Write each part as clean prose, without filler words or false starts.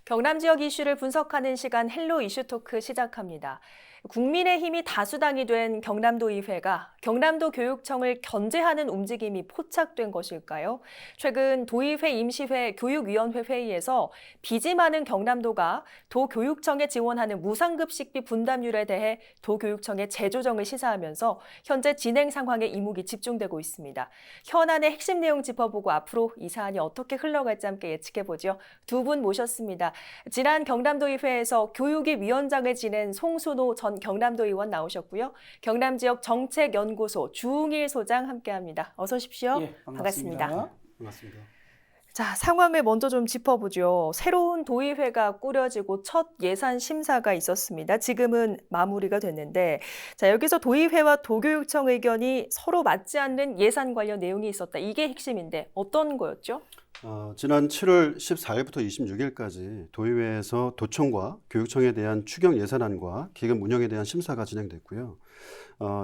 경남 지역 이슈를 분석하는 시간 헬로 이슈토크 시작합니다. 국민의힘이 다수당이 된 경남도의회가 경남도 교육청을 견제하는 움직임이 포착된 것일까요? 최근 도의회 임시회 교육위원회 회의에서 빚이 많은 경남도가 도교육청에 지원하는 무상급식비 분담률에 대해 도교육청의 재조정을 시사하면서 현재 진행 상황에 이목이 집중되고 있습니다. 현안의 핵심 내용 짚어보고 앞으로 이 사안이 어떻게 흘러갈지 함께 예측해보죠. 두 분 모셨습니다. 지난 경남도의회에서 교육위 위원장을 지낸 송순호 전 경남도 의원 나오셨고요. 경남 지역 정책연구소 주웅일 소장 함께합니다. 어서 오십시오. 예, 반갑습니다. 반갑습니다. 자, 상황을 먼저 좀 짚어보죠. 새로운 도의회가 꾸려지고 첫 예산 심사가 있었습니다. 지금은 마무리가 됐는데, 자, 여기서 도의회와 도교육청 의견이 서로 맞지 않는 예산 관련 내용이 있었다. 이게 핵심인데 어떤 거였죠? 지난 7월 14일부터 26일까지 도의회에서 도청과 교육청에 대한 추경 예산안과 기금 운영에 대한 심사가 진행됐고요.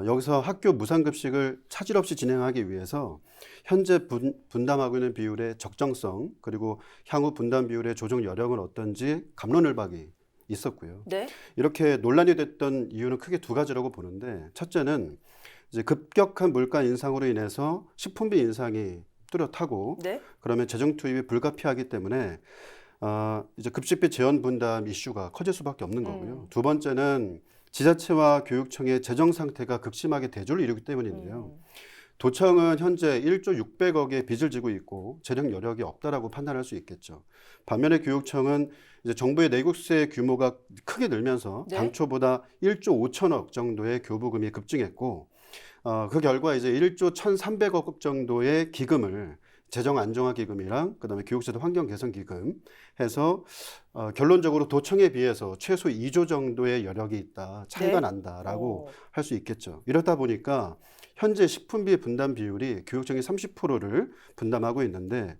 여기서 학교 무상급식을 차질 없이 진행하기 위해서 현재 분담하고 있는 비율의 적정성 그리고 향후 분담 비율의 조정 여력은 어떤지 갑론을박이 있었고요. 네. 이렇게 논란이 됐던 이유는 크게 두 가지라고 보는데, 첫째는 이제 급격한 물가 인상으로 인해서 식품비 인상이 뚜렷하고, 네. 그러면 재정 투입이 불가피하기 때문에 이제 급식비 재원 분담 이슈가 커질 수밖에 없는 거고요. 두 번째는 지자체와 교육청의 재정 상태가 극심하게 대조를 이루기 때문인데요. 도청은 현재 1조 600억의 빚을 지고 있고 재정 여력이 없다라고 판단할 수 있겠죠. 반면에 교육청은 이제 정부의 내국세 규모가 크게 늘면서 네. 당초보다 1조 5천억 정도의 교부금이 급증했고, 그 결과 이제 1조 1,300억 정도의 기금을 재정 안정화 기금이랑 그다음에 교육제도 환경 개선 기금 해서 결론적으로 도청에 비해서 최소 2조 정도의 여력이 있다, 차이가 네. 난다라고 할 수 있겠죠. 이렇다 보니까 현재 식품비 분담 비율이 교육청이 30%를 분담하고 있는데,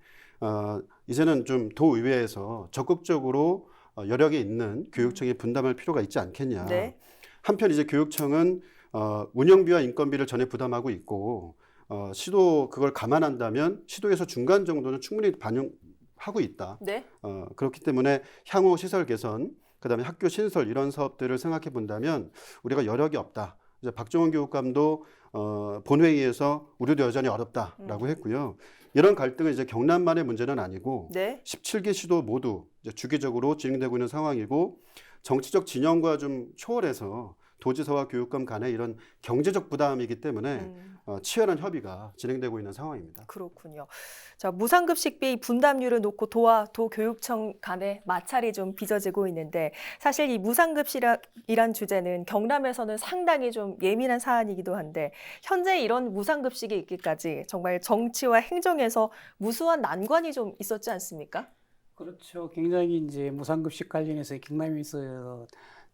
이제는 좀 도의회에서 적극적으로 여력이 있는 교육청이 분담할 필요가 있지 않겠냐. 네. 한편 이제 교육청은 운영비와 인건비를 전액 부담하고 있고, 시도 그걸 감안한다면 시도에서 중간 정도는 충분히 반영하고 있다. 네. 그렇기 때문에 향후 시설 개선, 그다음에 학교 신설 이런 사업들을 생각해 본다면 우리가 여력이 없다. 이제 박정원 교육감도 본회의에서 우리도 여전히 어렵다라고 했고요. 이런 갈등은 이제 경남만의 문제는 아니고 네. 17개 시도 모두 이제 주기적으로 진행되고 있는 상황이고, 정치적 진영과 좀 초월해서 도지사와 교육감 간의 이런 경제적 부담이기 때문에 치열한 협의가 진행되고 있는 상황입니다. 그렇군요. 자, 무상급식비 분담률을 놓고 도와 도교육청 간의 마찰이 좀 빚어지고 있는데, 사실 이 무상급식이란 주제는 경남에서는 상당히 좀 예민한 사안이기도 한데, 현재 이런 무상급식이 있기까지 정말 정치와 행정에서 무수한 난관이 좀 있었지 않습니까? 그렇죠. 굉장히 이제 무상급식 관련해서 경남에서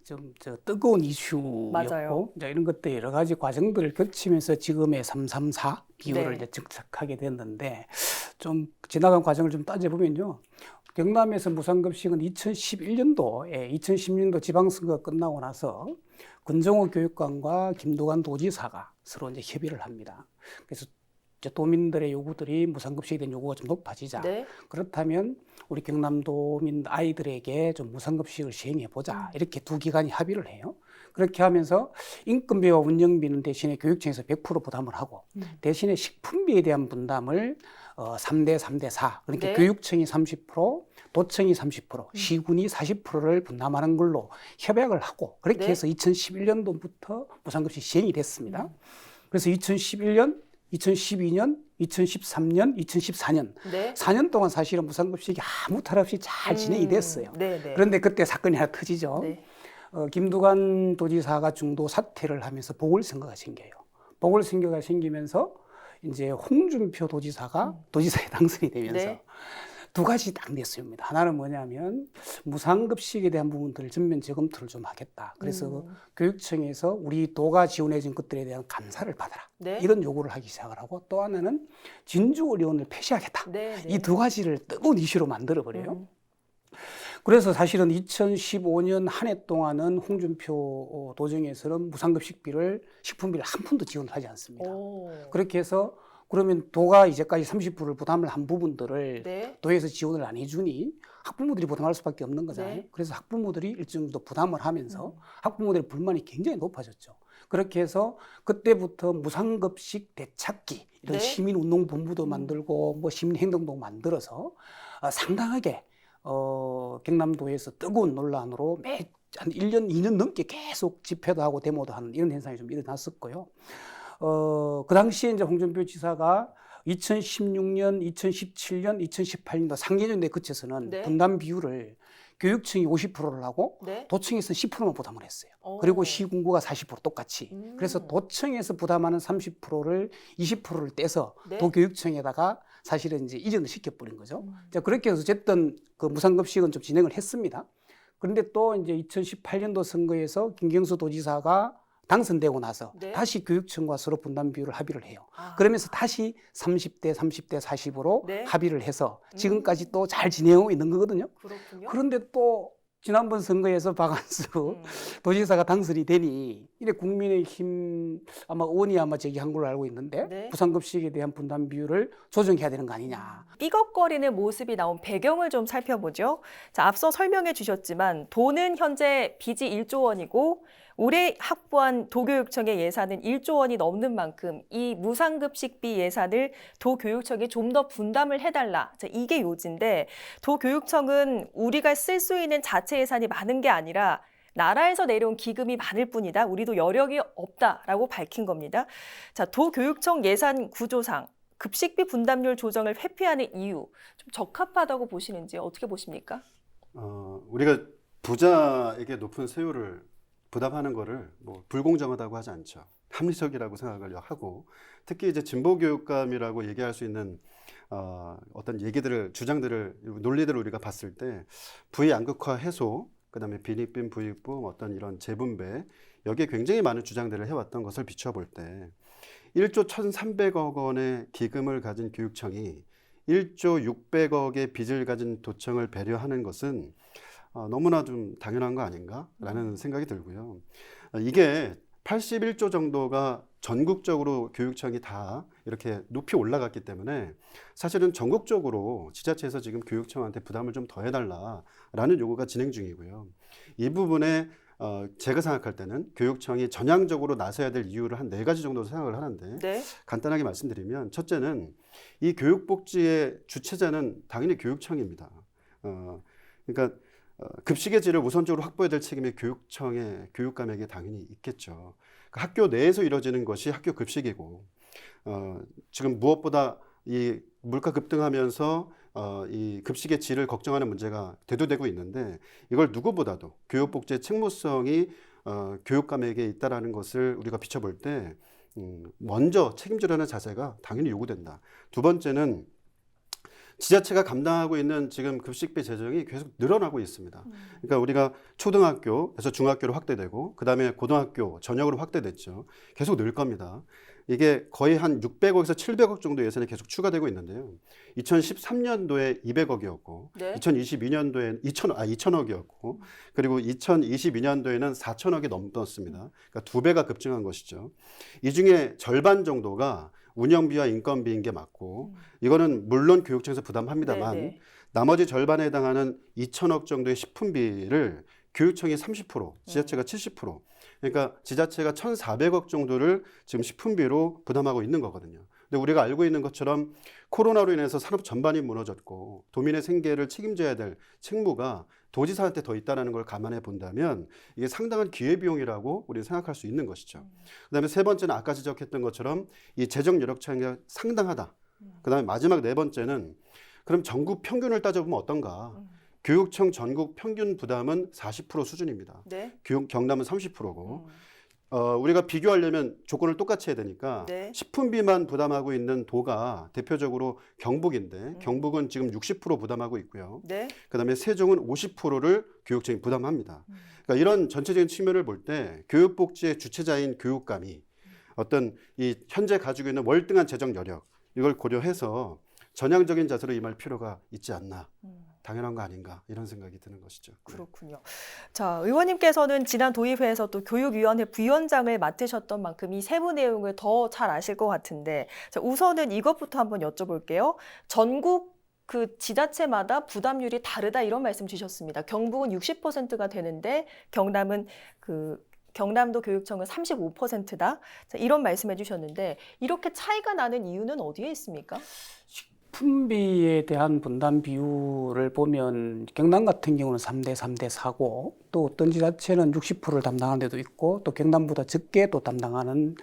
좀 뜨거운 이슈였고, 맞아요. 이제 이런 것들 여러 가지 과정들을 거치면서 지금의 334 비율을 네. 이제 정착하게 됐는데, 좀 지나간 과정을 좀 따져보면요. 경남에서 무상급식은 2011년도에 2010년도 지방선거 끝나고 나서 권정호 교육감과 김두관 도지사가 서로 이제 협의를 합니다. 그래서 이제 도민들의 요구들이 무상급식에 대한 요구가 좀 높아지자. 네. 그렇다면 우리 경남도민 아이들에게 좀 무상급식을 시행해 보자. 이렇게 두 기관이 합의를 해요. 그렇게 하면서 인건비와 운영비는 대신에 교육청에서 100% 부담을 하고, 대신에 식품비에 대한 분담을 3대 3대 4. 그러니까 네. 교육청이 30%, 도청이 30%, 시군이 40%를 분담하는 걸로 협약을 하고, 그렇게 네. 해서 2011년도부터 무상급식 시행이 됐습니다. 그래서 2011년, 2012년, 2013년, 2014년 네. 4년 동안 사실은 무상급식이 아무 탈 없이 잘 진행이 됐어요. 네, 네. 그런데 그때 사건이 하나 터지죠. 네. 김두관 도지사가 중도 사퇴를 하면서 보궐선거가 생겨요. 보궐선거가 생기면서 이제 홍준표 도지사가 도지사에 당선이 되면서 네. 두 가지 딱 냈습니다. 하나는 뭐냐면 무상급식에 대한 부분들을 전면 재검토를 좀 하겠다. 그래서 교육청에서 우리 도가 지원해준 것들에 대한 감사를 받아라. 네. 이런 요구를 하기 시작을 하고, 또 하나는 진주의료원을 폐지하겠다. 네, 네. 이 두 가지를 뜨거운 이슈로 만들어버려요. 그래서 사실은 2015년 한 해 동안은 홍준표 도정에서는 무상급식비를 식품비를 한 푼도 지원하지 않습니다. 오. 그렇게 해서 그러면 도가 이제까지 30%를 부담을 한 부분들을 네. 도에서 지원을 안 해주니 학부모들이 부담할 수밖에 없는 거잖아요. 네. 그래서 학부모들이 일정 정도 부담을 하면서 학부모들의 불만이 굉장히 높아졌죠. 그렇게 해서 그때부터 무상급식 되찾기 이런 네. 시민운동본부도 만들고 뭐 시민행동도 만들어서 상당하게 경남도에서 뜨거운 논란으로 한 1년, 2년 넘게 계속 집회도 하고 데모도 하는 이런 현상이 좀 일어났었고요. 그 당시에 이제 홍준표 지사가 2016년, 2017년, 2018년도 상계년도에 그쳐서는 네. 분담 비율을 교육청이 50%를 하고 네. 도청에서 10%만 부담을 했어요. 오. 그리고 시군구가 40% 똑같이. 그래서 도청에서 부담하는 30%를 20%를 떼서 네. 도교육청에다가 사실은 이제 이전을 시켜버린 거죠. 자, 그렇게 해서 어쨌든 그 무상급식은 좀 진행을 했습니다. 그런데 또 이제 2018년도 선거에서 김경수 도지사가 당선되고 나서 네. 다시 교육청과 서로 분담 비율을 합의를 해요. 아. 그러면서 다시 30대, 30대, 40으로 네. 합의를 해서 지금까지 또 잘 진행하고 있는 거거든요. 그렇군요. 그런데 또 지난번 선거에서 박한수 도지사가 당선이 되니 이래 국민의힘 아마 의원이 아마 제기한 걸로 알고 있는데 네. 무상급식에 대한 분담 비율을 조정해야 되는 거 아니냐. 삐걱거리는 모습이 나온 배경을 좀 살펴보죠. 자, 앞서 설명해 주셨지만 도는 현재 빚이 1조 원이고 올해 확보한 도교육청의 예산은 1조 원이 넘는 만큼 이 무상급식비 예산을 도교육청이 좀 더 분담을 해달라. 자, 이게 요지인데 도교육청은 우리가 쓸 수 있는 자체 예산이 많은 게 아니라 나라에서 내려온 기금이 많을 뿐이다. 우리도 여력이 없다라고 밝힌 겁니다. 자, 도교육청 예산 구조상 급식비 분담률 조정을 회피하는 이유 좀 적합하다고 보시는지 어떻게 보십니까? 우리가 부자에게 높은 세율을 부담하는 거를 뭐 불공정하다고 하지 않죠. 합리적이라고 생각을 하고 특히 이제 진보교육감이라고 얘기할 수 있는 어떤 얘기들을 주장들을 논리들을 우리가 봤을 때 부의 양극화 해소 그다음에 빈익빈 부익분 어떤 이런 재분배 여기에 굉장히 많은 주장들을 해왔던 것을 비추어 볼 때 1조 1,300억 원의 기금을 가진 교육청이 1조 600억의 빚을 가진 도청을 배려하는 것은 너무나 좀 당연한 거 아닌가라는 생각이 들고요. 이게 81조 정도가 전국적으로 교육청이 다 이렇게 높이 올라갔기 때문에 사실은 전국적으로 지자체에서 지금 교육청한테 부담을 좀 더 해달라라는 요구가 진행 중이고요. 이 부분에 제가 생각할 때는 교육청이 전향적으로 나서야 될 이유를 한 4가지 정도 생각을 하는데 네. 간단하게 말씀드리면 첫째는 이 교육복지의 주체자는 당연히 교육청입니다. 그러니까 급식의 질을 우선적으로 확보해야 될 책임이 교육청의 교육감에게 당연히 있겠죠. 그러니까 학교 내에서 이루어지는 것이 학교 급식이고 지금 무엇보다 이 물가 급등하면서 이 급식의 질을 걱정하는 문제가 대두되고 있는데 이걸 누구보다도 교육복지의 책무성이 교육감에게 있다라는 것을 우리가 비춰볼 때 먼저 책임지려는 자세가 당연히 요구된다. 두 번째는 지자체가 감당하고 있는 지금 급식비 재정이 계속 늘어나고 있습니다. 그러니까 우리가 초등학교에서 중학교로 확대되고 그다음에 고등학교 전역으로 확대됐죠. 계속 늘 겁니다. 이게 거의 한 600억에서 700억 정도 예산이 계속 추가되고 있는데요. 2013년도에 200억이었고 네. 2022년도에 2,000억이었고 그리고 2022년도에는 4,000억이 넘었습니다. 그러니까 2배가 급증한 것이죠. 이 중에 절반 정도가 운영비와 인건비인 게 맞고 이거는 물론 교육청에서 부담합니다만 네네. 나머지 절반에 해당하는 2,000억 정도의 식품비를 교육청이 30%, 지자체가 70%. 그러니까 지자체가 1,400억 정도를 지금 식품비로 부담하고 있는 거거든요. 근데 우리가 알고 있는 것처럼 코로나로 인해서 산업 전반이 무너졌고 도민의 생계를 책임져야 될 책무가 도지사한테 더 있다는 걸 감안해 본다면 이게 상당한 기회비용이라고 우리는 생각할 수 있는 것이죠. 그다음에 세 번째는 아까 지적했던 것처럼 이 재정 여력 차이가 상당하다. 그다음에 마지막 네 번째는 그럼 전국 평균을 따져보면 어떤가? 교육청 전국 평균 부담은 40% 수준입니다. 네. 경남은 30%고 우리가 비교하려면 조건을 똑같이 해야 되니까 네. 식품비만 부담하고 있는 도가 대표적으로 경북인데 경북은 지금 60% 부담하고 있고요. 네. 그다음에 세종은 50%를 교육청이 부담합니다. 그러니까 이런 전체적인 측면을 볼 때 교육복지의 주체자인 교육감이 어떤 이 현재 가지고 있는 월등한 재정 여력 이걸 고려해서 전향적인 자세로 임할 필요가 있지 않나. 당연한 거 아닌가 이런 생각이 드는 것이죠. 그렇군요. 자, 의원님께서는 지난 도의회에서 또 교육위원회 부위원장을 맡으셨던 만큼 이 세부 내용을 더 잘 아실 것 같은데 자, 우선은 이것부터 한번 여쭤볼게요. 전국 그 지자체마다 부담률이 다르다 이런 말씀 주셨습니다. 경북은 60%가 되는데 경남은 경남도 교육청은 35%다. 이런 말씀해 주셨는데 이렇게 차이가 나는 이유는 어디에 있습니까? 식품비에 대한 분담 비율을 보면 경남 같은 경우는 3대 3대 4고 또 어떤 지자체는 60%를 담당하는 데도 있고 또 경남보다 적게 또 담당하는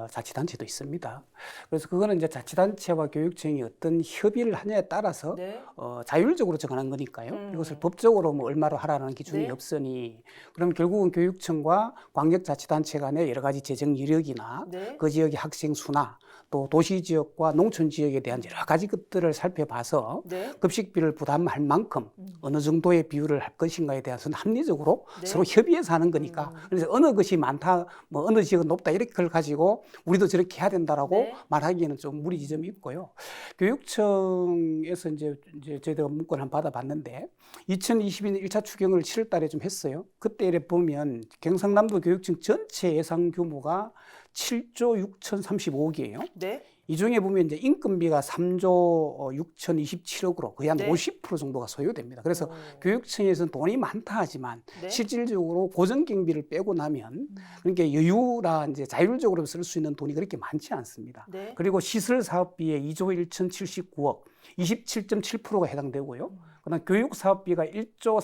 자치단체도 있습니다. 그래서 그거는 이제 자치단체와 교육청이 어떤 협의를 하냐에 따라서 네. 자율적으로 정하는 거니까요. 이것을 법적으로 뭐 얼마로 하라는 기준이 네. 없으니 그럼 결국은 교육청과 광역자치단체 간의 여러 가지 재정 이력이나 네. 그 지역의 학생 수나 또 도시 지역과 농촌 지역에 대한 여러 가지 것들을 살펴봐서 네. 급식비를 부담할 만큼 어느 정도의 비율을 할 것인가에 대해서는 합리적으로 네. 서로 협의해서 하는 거니까 그래서 어느 것이 많다, 뭐 어느 지역은 높다 이렇게 걸 가지고 우리도 저렇게 해야 된다라고 네. 말하기에는 좀 무리 지점이 있고요. 교육청에서 이제 저희가 문건을 한번 받아봤는데 2022년 1차 추경을 7월 달에 좀 했어요. 그때 보면 경상남도 교육청 전체 예산 규모가 7조 6,035억이에요. 네. 이 중에 보면 이제 인건비가 3조 6,027억으로 거의 한 네. 50% 정도가 소요됩니다. 그래서 교육청에서는 돈이 많다 하지만 네. 실질적으로 고정 경비를 빼고 나면 그러니까 여유라 이제 자율적으로 쓸 수 있는 돈이 그렇게 많지 않습니다. 네. 그리고 시설 사업비에 2조 1,079억, 27.7%가 해당되고요. 그다음 교육 사업비가 1조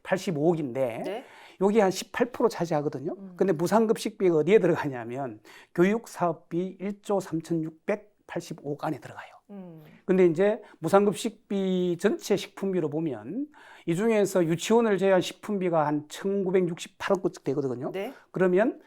3,685억인데 네. 여기 한 18% 차지하거든요. 근데 무상급식비가 어디에 들어가냐면 교육사업비 1조 3,685억 안에 들어가요. 근데 이제 무상급식비 전체 식품비로 보면 이 중에서 유치원을 제외한 식품비가 한 1,968억 되거든요. 네. 그러면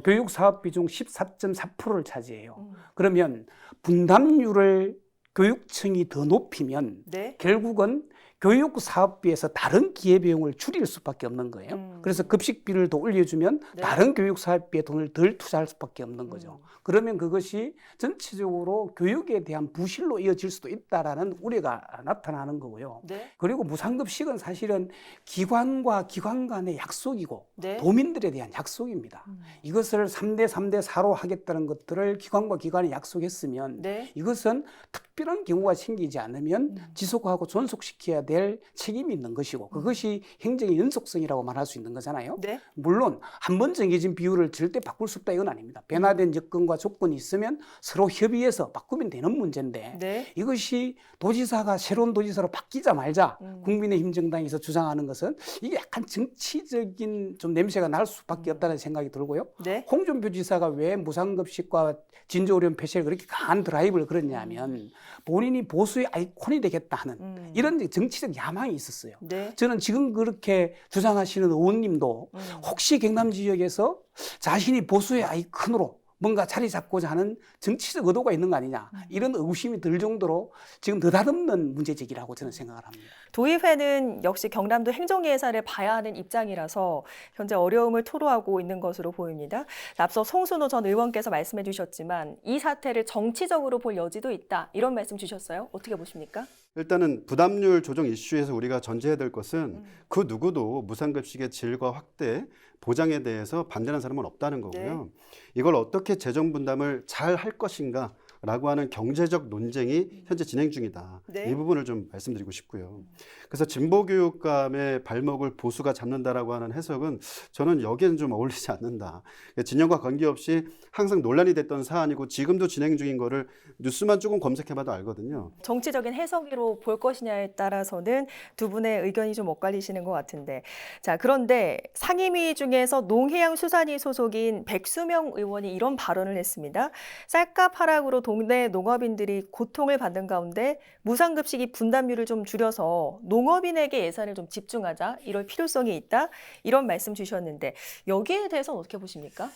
교육사업비 중 14.4%를 차지해요. 그러면 분담률을 교육청이 더 높이면 네. 결국은 교육 사업비에서 다른 기회비용을 줄일 수밖에 없는 거예요. 그래서 급식비를 더 올려주면 네. 다른 교육 사업비에 돈을 덜 투자할 수밖에 없는 거죠. 그러면 그것이 전체적으로 교육에 대한 부실로 이어질 수도 있다라는 우려가 나타나는 거고요. 네. 그리고 무상급식은 사실은 기관과 기관 간의 약속이고 네. 도민들에 대한 약속입니다. 이것을 3대 3대 4로 하겠다는 것들을 기관과 기관이 약속했으면 네. 이것은 특별한 경우가 생기지 않으면 지속하고 존속시켜야 될 책임이 있는 것이고 그것이 행정의 연속성이라고 말할 수 있는 거잖아요. 네. 물론 한 번 정해진 비율을 절대 바꿀 수 없다 이건 아닙니다. 변화된 여건과 조건이 있으면 서로 협의해서 바꾸면 되는 문제인데 네. 이것이 도지사가 새로운 도지사로 바뀌자 말자 국민의힘 정당에서 주장하는 것은 이게 약간 정치적인 좀 냄새가 날 수밖에 없다는 생각이 들고요. 네. 홍준표 지사가 왜 무상급식과 진저어려운 폐쇄를 그렇게 강한 드라이브를 걸었냐면 본인이 보수의 아이콘이 되겠다는 이런 정치적 야망이 있었어요. 네. 저는 지금 그렇게 주장하시는 의원님도 혹시 경남 지역에서 자신이 보수의 아이콘으로 뭔가 자리 잡고자 하는 정치적 의도가 있는 거 아니냐 이런 의구심이 들 정도로 지금 느닷없는 문제제기라고 저는 생각을 합니다. 도의회는 역시 경남도 행정 예산을 봐야 하는 입장이라서 현재 어려움을 토로하고 있는 것으로 보입니다. 앞서 송순호 전 의원께서 말씀해 주셨지만 이 사태를 정치적으로 볼 여지도 있다 이런 말씀 주셨어요. 어떻게 보십니까? 일단은 부담률 조정 이슈에서 우리가 전제해야 될 것은 그 누구도 무상급식의 질과 확대, 보장에 대해서 반대하는 사람은 없다는 거고요. 이걸 어떻게 재정 분담을 잘 할 것인가 라고 하는 경제적 논쟁이 현재 진행 중이다. 네. 이 부분을 좀 말씀드리고 싶고요. 그래서 진보교육감의 발목을 보수가 잡는다라고 하는 해석은 저는 여기에는 좀 어울리지 않는다. 진영과 관계없이 항상 논란이 됐던 사안이고 지금도 진행 중인 거를 뉴스만 조금 검색해봐도 알거든요. 정치적인 해석으로 볼 것이냐에 따라서는 두 분의 의견이 좀 엇갈리시는 것 같은데 자 그런데 상임위 중에서 농해양수산위 소속인 백수명 의원이 이런 발언을 했습니다. 쌀값 하락으로 동네 농업인들이 고통을 받는 가운데 무상급식이 분담률을 좀 줄여서 농업인에게 예산을 좀 집중하자 이럴 필요성이 있다 이런 말씀 주셨는데 여기에 대해서는 어떻게 보십니까?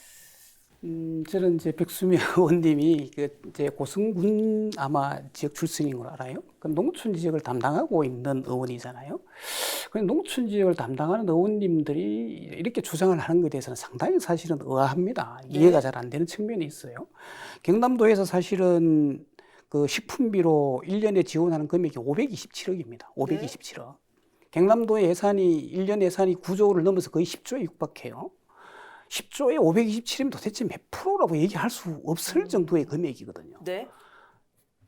저는 이제 백수명 의원님이 이제 고성군 아마 지역 출신인 걸 알아요. 그 농촌 지역을 담당하고 있는 의원이잖아요. 그 농촌 지역을 담당하는 의원님들이 이렇게 주장을 하는 것에 대해서는 상당히 사실은 의아합니다. 이해가 잘 안 되는 측면이 있어요. 경남도에서 사실은 그 식품비로 1년에 지원하는 금액이 527억입니다. 527억. 경남도의 예산이 1년 예산이 9조를 넘어서 거의 10조에 육박해요. 10조에 527이면 도대체 몇 프로라고 얘기할 수 없을 정도의 금액이거든요. 네.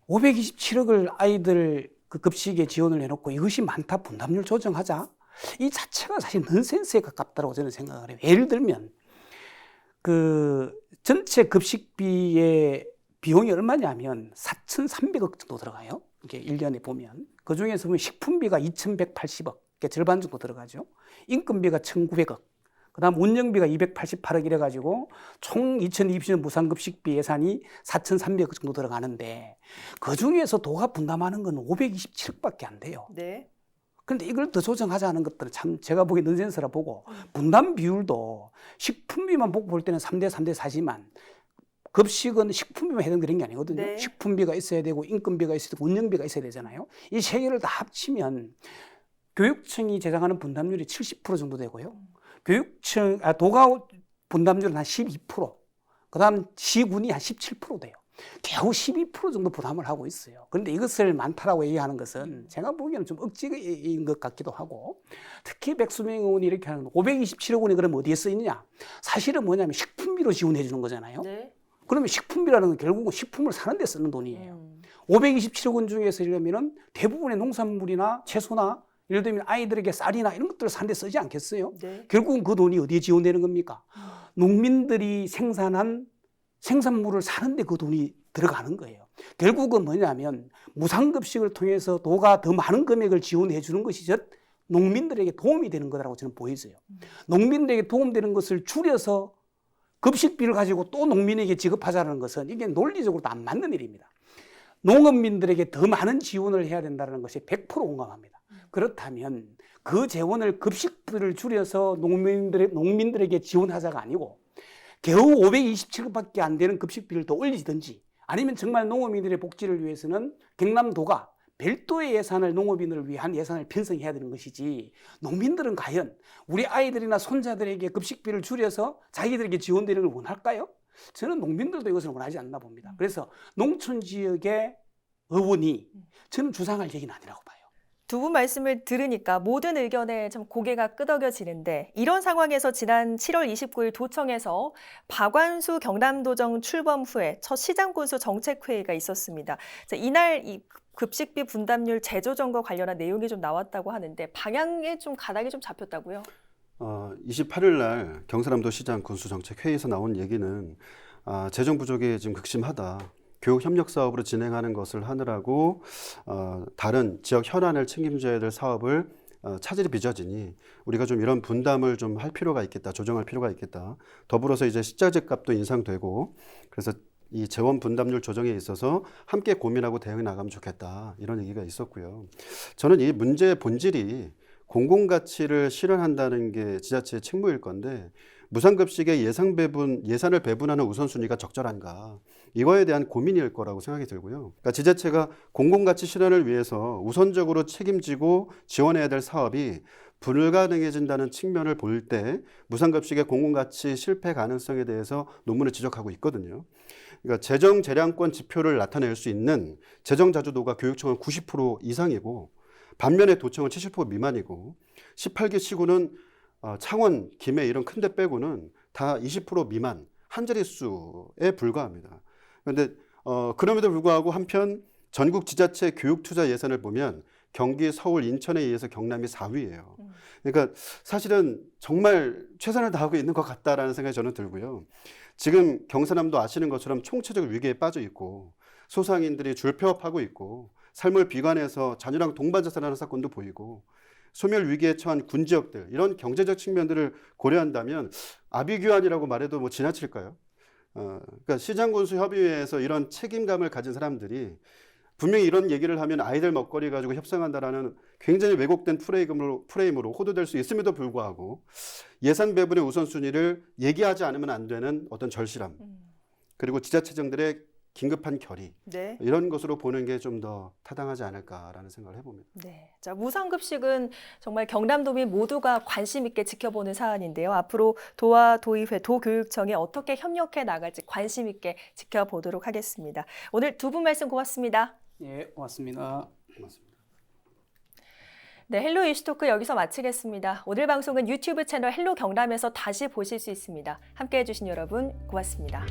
527억을 아이들 그 급식에 지원을 해놓고 이것이 많다 분담률 조정하자 이 자체가 사실 넌센스에 가깝다고 저는 생각을 해요. 예를 들면 그 전체 급식비의 비용이 얼마냐면 4,300억 정도 들어가요. 이게 1년에 보면 그 중에서 보면 식품비가 2,180억, 절반 정도 들어가죠. 인건비가 1,900억. 그다음 운영비가 288억 이래 가지고 총 2020년 무상급식비 예산이 4,300억 정도 들어가는데 그 중에서 도가 분담하는 건 527억밖에 안 돼요. 네. 그런데 이걸 더 조정하자는 것들은 참 제가 보기에 넌센스라 보고 분담 비율도 식품비만 보고 볼 때는 3대 4지만 급식은 식품비만 해당되는 게 아니거든요. 네. 식품비가 있어야 되고 인건비가 있어야 되고 운영비가 있어야 되잖아요. 이 세 개를 다 합치면 교육청이 제작하는 분담률이 70% 정도 되고요. 도가 분담률은 한 12%, 그다음 시군이 한 17% 돼요. 겨우 12% 정도 부담을 하고 있어요. 그런데 이것을 많다라고 얘기하는 것은 제가 보기에는 좀 억지인 것 같기도 하고, 특히 백수명 의원이 이렇게 하는 527억 원이 그럼 어디에 쓰이느냐? 사실은 뭐냐면 식품비로 지원해 주는 거잖아요. 네. 그러면 식품비라는 건 결국은 식품을 사는 데 쓰는 돈이에요. 527억 원 중에서 이러면은 대부분의 농산물이나 채소나 예를 들면 아이들에게 쌀이나 이런 것들을 사는 데 쓰지 않겠어요? 네. 결국은 그 돈이 어디에 지원되는 겁니까? 농민들이 생산한 생산물을 사는데 그 돈이 들어가는 거예요. 결국은 뭐냐면 무상급식을 통해서 도가 더 많은 금액을 지원해 주는 것이 즉 농민들에게 도움이 되는 거라고 저는 보여져요. 농민들에게 도움되는 것을 줄여서 급식비를 가지고 또 농민에게 지급하자는 것은 이게 논리적으로도 안 맞는 일입니다. 농업민들에게 더 많은 지원을 해야 된다는 것이 100% 공감합니다. 그렇다면 그 재원을 급식비를 줄여서 농민들에게 지원하자가 아니고 겨우 527억밖에 안 되는 급식비를 더 올리든지 아니면 정말 농업인들의 복지를 위해서는 경남도가 별도의 예산을 농업인을 위한 예산을 편성해야 되는 것이지 농민들은 과연 우리 아이들이나 손자들에게 급식비를 줄여서 자기들에게 지원되는 걸 원할까요? 저는 농민들도 이것을 원하지 않나 봅니다. 그래서 농촌 지역의 의원이 저는 주장할 얘기는 아니라고 봐요. 두 분 말씀을 들으니까 모든 의견에 참 고개가 끄덕여지는데 이런 상황에서 지난 7월 29일 도청에서 박완수 경남도정 출범 후에 첫 시장군수 정책회의가 있었습니다. 자, 이날 이 급식비 분담률 재조정과 관련한 내용이 좀 나왔다고 하는데 방향에 좀 가닥이 좀 잡혔다고요? 28일 날 경상남도 시장 군수정책회의에서 나온 얘기는 재정 부족이 지금 극심하다. 교육 협력 사업으로 진행하는 것을 하느라고 다른 지역 현안을 책임져야 될 사업을 차질이 빚어지니 우리가 좀 이런 분담을 좀 할 필요가 있겠다, 조정할 필요가 있겠다. 더불어서 이제 식자재 값도 인상되고 그래서 이 재원 분담률 조정에 있어서 함께 고민하고 대응해 나가면 좋겠다 이런 얘기가 있었고요. 저는 이 문제의 본질이 공공가치를 실현한다는 게 지자체의 책무일 건데 무상급식의 예산을 배분하는 우선순위가 적절한가 이거에 대한 고민일 거라고 생각이 들고요. 그러니까 지자체가 공공가치 실현을 위해서 우선적으로 책임지고 지원해야 될 사업이 불가능해진다는 측면을 볼 때 무상급식의 공공가치 실패 가능성에 대해서 논문을 지적하고 있거든요. 그러니까 재정 재량권 지표를 나타낼 수 있는 재정 자주도가 교육청은 90% 이상이고 반면에 도청은 70% 미만이고 18기 시군은 창원, 김해 이런 큰 데 빼고는 다 20% 미만 한 자릿수에 불과합니다. 그런데 그럼에도 불구하고 한편 전국 지자체 교육 투자 예산을 보면 경기, 서울, 인천에 의해서 경남이 4위예요. 그러니까 사실은 정말 최선을 다하고 있는 것 같다라는 생각이 저는 들고요. 지금 경상남도 아시는 것처럼 총체적 위기에 빠져 있고 소상인들이 줄폐업하고 있고 삶을 비관해서 자녀랑 동반 자살하는 사건도 보이고 소멸 위기에 처한 군 지역들 이런 경제적 측면들을 고려한다면 아비규환이라고 말해도 뭐 지나칠까요? 그러니까 시장군수협의회에서 이런 책임감을 가진 사람들이 분명히 이런 얘기를 하면 아이들 먹거리 가지고 협상한다라는 굉장히 왜곡된 프레임으로 호도될 수 있음에도 불구하고 예산 배분의 우선순위를 얘기하지 않으면 안 되는 어떤 절실함 그리고 지자체장들의 긴급한 결의 네. 이런 것으로 보는 게 좀 더 타당하지 않을까라는 생각을 해봅니다. 네. 자, 무상급식은 정말 경남도민 모두가 관심 있게 지켜보는 사안인데요. 앞으로 도와 도의회, 도교육청이 어떻게 협력해 나갈지 관심 있게 지켜보도록 하겠습니다. 오늘 두 분 말씀 고맙습니다. 예, 고맙습니다. 고맙습니다. 네, 헬로 이슈토크 여기서 마치겠습니다. 오늘 방송은 유튜브 채널 헬로 경남에서 다시 보실 수 있습니다. 함께해 주신 여러분 고맙습니다.